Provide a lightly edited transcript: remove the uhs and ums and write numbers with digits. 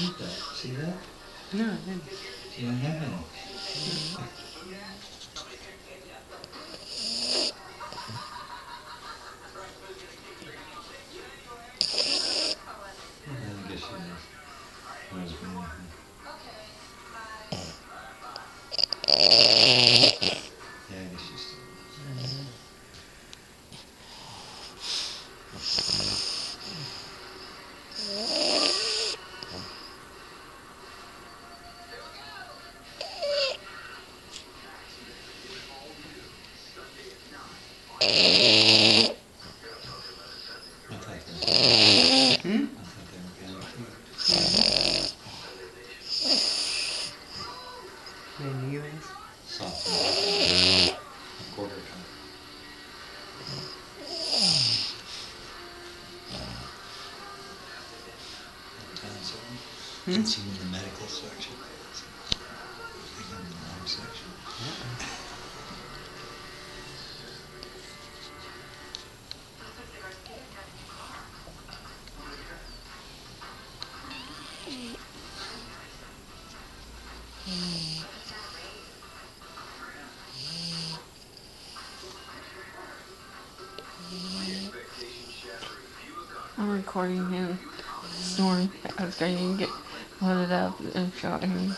Read that. See that? No, I didn't. You don't have any. I guess she knows. Yeah, I guess she's still. I thought they were going to. Maybe you is. Soft. A quarter cup. It's in the medical section. It's in the wrong section. I'm recording him snoring after I didn't get loaded up and shot him.